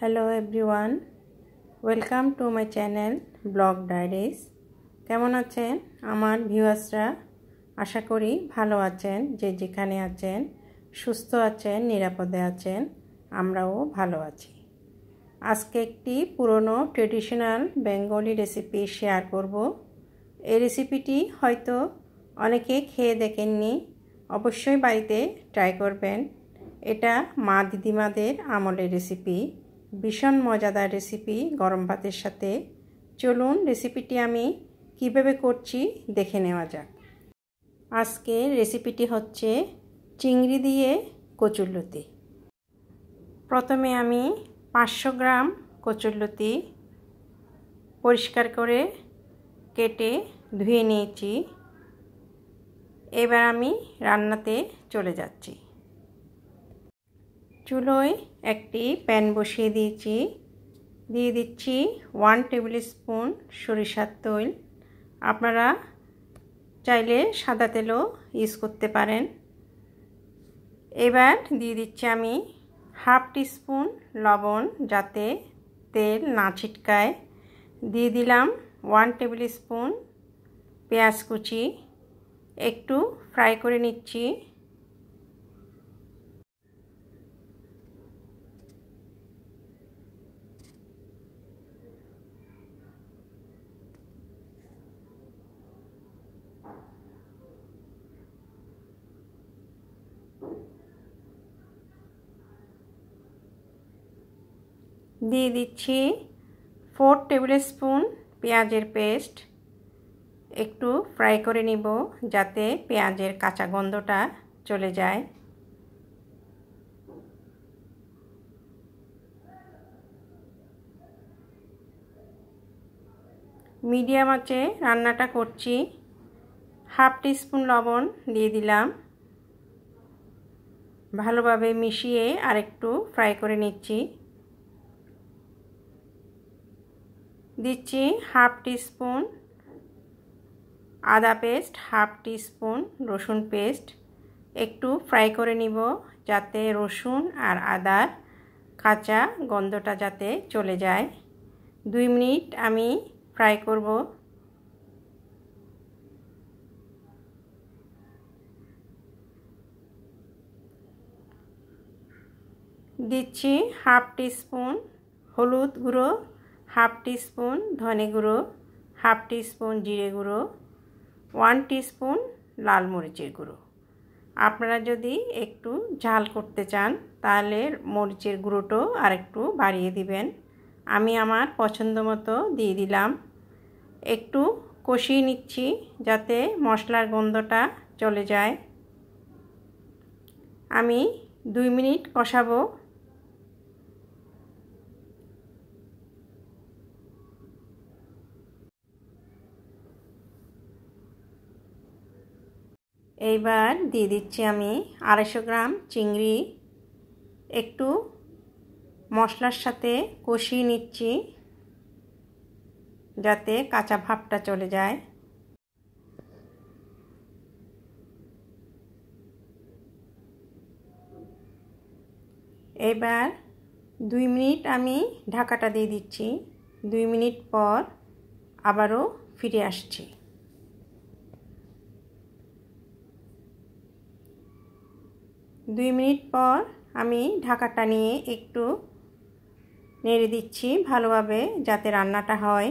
Hello everyone, welcome to my channel blog diaries. কেমন আছেন আমার ভিউয়ার্সরা? আশা করি ভালো আছেন। যে যেখানে আছেন সুস্থ আছেন, নিরাপদে আছেন। আমরাও ভালো আছি। আজকে একটি পুরনো ট্রেডিশনাল বেঙ্গলি রেসিপি শেয়ার করব। এই রেসিপিটি হয়তো অনেকে খেয়ে দেখেননি, অবশ্যই বাড়িতে ট্রাই করবেন। এটা মা দিদিমাদের আমলের রেসিপি, ভীষণ মজাদার রেসিপি গরম ভাতের সাথে। চলুন রেসিপিটি আমি কিভাবে করছি দেখে নেওয়া যাক। আজকে রেসিপিটি হচ্ছে চিংড়ি দিয়ে কচুরলতি। প্রথমে আমি 500 গ্রাম কচুরলতি পরিষ্কার করে কেটে ধুয়ে নিয়েছি। এবার আমি রান্নাতে চলে যাচ্ছি। চুলোয় একটি প্যান বসিয়ে দিয়েছি। দিয়ে দিচ্ছি 1 টেবিল স্পুন সরিষার তেল। আপনারা চাইলে সাদা তেলও ইউজ করতে পারেন। এবার দিয়ে দিচ্ছি আমি হাফ টিস্পুন লবণ, যাতে তেল না ছিটকায়। দিয়ে দিলাম 1 টেবিল স্পুন পেঁয়াজ কুচি। একটু ফ্রাই করে নিচ্ছি। দিয়ে দিচ্ছি 4 টেবিল স্পুন পেঁয়াজের পেস্ট। একটু ফ্রাই করে নিব যাতে পেঁয়াজের কাঁচা গন্ধটা চলে যায়। মিডিয়াম আঁচে রান্নাটা করছি। হাফ টিস্পুন লবণ দিয়ে দিলাম। ভালোভাবে মিশিয়ে আরেকটু ফ্রাই করে নিচ্ছি। দিচ্ছি হাফ টিস্পুন আদা পেস্ট, হাফ টিস্পুন রসুন পেস্ট। একটু ফ্রাই করে নিব যাতে রসুন আর আদার কাঁচা গন্ধটা যাতে চলে যায়। 2 মিনিট আমি ফ্রাই করব। দিচ্ছি হাফ টিস্পুন হলুদ গুঁড়ো, হাফ টিস্পুন ধনে গুঁড়ো, হাফ টিস্পুন জিরে গুঁড়ো, 1 টিস্পুন লাল মরিচের গুঁড়ো। আপনারা যদি একটু ঝাল করতে চান তাহলে মরিচের গুঁড়োটাও আরেকটু বাড়িয়ে দিবেন। আমি আমার পছন্দ মতো দিয়ে দিলাম। একটু কষিয়ে নিচ্ছি যাতে মশলার গন্ধটা চলে যায়। আমি 2 মিনিট কষাবো। এইবার দিয়ে দিচ্ছি আমি 250 গ্রাম চিংড়ি। একটু মশলার সাথে কষিয়ে নিচ্ছি যাতে কাঁচা ভাবটা চলে যায়। এবার 2 মিনিট আমি ঢাকাটা দিয়ে দিচ্ছি। 2 মিনিট পর আবারও ফিরে আসছি। দুই মিনিট পর আমি ঢাকাটা নিয়ে একটু নেড়ে দিচ্ছি ভালোভাবে যাতে রান্নাটা হয়।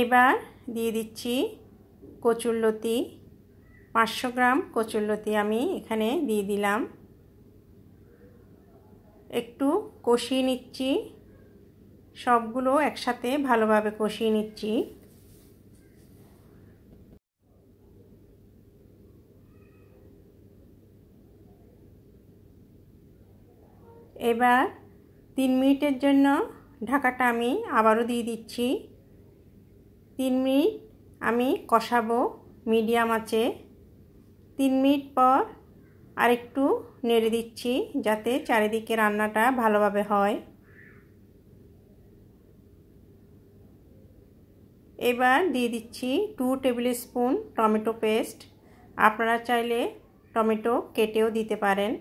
এবার দিয়ে দিচ্ছি কচুরলতি। 500 গ্রাম কচুরলতি আমি এখানে দিয়ে দিলাম। একটু কষিয়ে নিচ্ছি, সবগুলো একসাথে ভালোভাবে কষিয়ে নিচ্ছি। এবার 3 মিনিটের জন্য ঢাকাটা আমি আবারও দিয়ে দিচ্ছি। 3 মিনিট আমি কষাবো মিডিয়াম আঁচে। 3 মিনিট পর আরেকটু নেড়ে দিচ্ছি যাতে চারিদিকে রান্নাটা ভালোভাবে হয়। এবার দিয়ে দিচ্ছি 2 টেবিল স্পুন টমেটো পেস্ট। আপনারা চাইলে টমেটো কেটেও দিতে পারেন।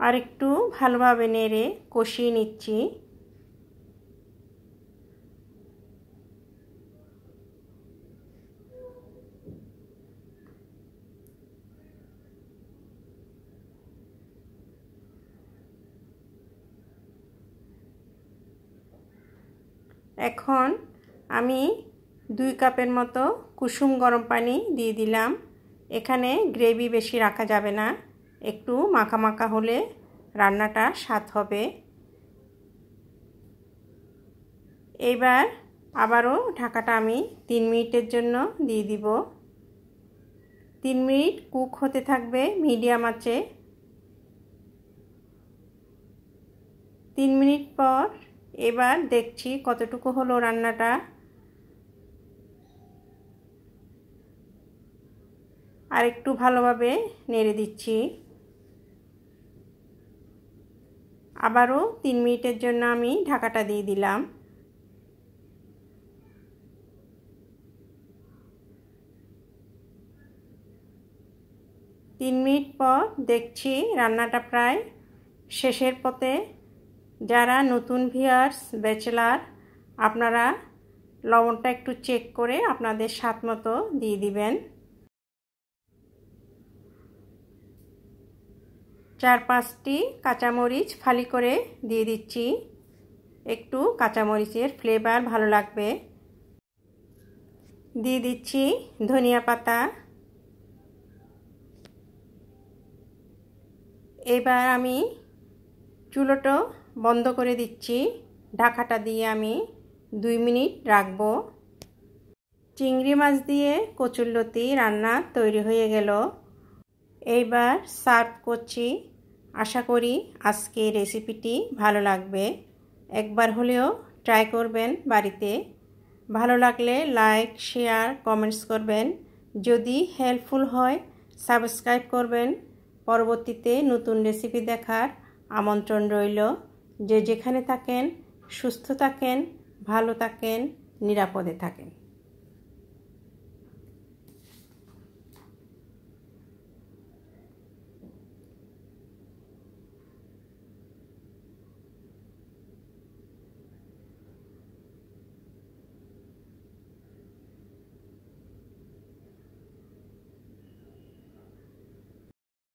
আর একটু ভালোভাবে নেড়ে কষিয়ে নিচ্ছি। এখন আমি 2 কাপের মতো কুসুম গরম পানি দিয়ে দিলাম। এখানে গ্রেভি বেশি রাখা যাবে না, একটু মাখা মাখা হলে রান্নাটা স্বাদ হবে। এবার আবারও ঢাকাটা আমি 3 মিনিটের জন্য দিয়ে দিব। 3 মিনিট কুক হতে থাকবে মিডিয়াম আঁচে। 3 মিনিট পর এবার দেখছি কতটুকু হলো রান্নাটা। আর একটু ভালোভাবে নেড়ে দিচ্ছি। আবারও 3 মিনিটের জন্য আমি ঢাকাটা দিয়ে দিলাম। 3 মিনিট পর দেখছি রান্নাটা প্রায় শেষের পথে। যারা নতুন ভিউয়ার্স ব্যাচেলার, আপনারা লবণটা একটু চেক করে আপনাদের স্বাদ মতো দিয়ে দিবেন। 4-5টি কাঁচামরিচ ফালি করে দিয়ে দিচ্ছি, একটু কাঁচামরিচের ফ্লেভার ভালো লাগবে। দিয়ে দিচ্ছি ধনিয়া পাতা। এবার আমি চুলোটা বন্ধ করে দিচ্ছি। ঢাকাটা দিয়ে আমি 2 মিনিট রাখবো। চিংড়ি মাছ দিয়ে কচুরলতি রান্না তৈরি হয়ে গেল। এইবার সার্ভ করছি। আশা করি আজকে রেসিপিটি ভালো লাগবে। একবার হলেও ট্রাই করবেন বাড়িতে। ভালো লাগলে লাইক, শেয়ার, কমেন্টস করবেন। যদি হেল্পফুল হয় সাবস্ক্রাইব করবেন। পরবর্তীতে নতুন রেসিপি দেখার আমন্ত্রণ রইল। যে যেখানে থাকেন সুস্থ থাকেন, ভালো থাকেন, নিরাপদে থাকেন।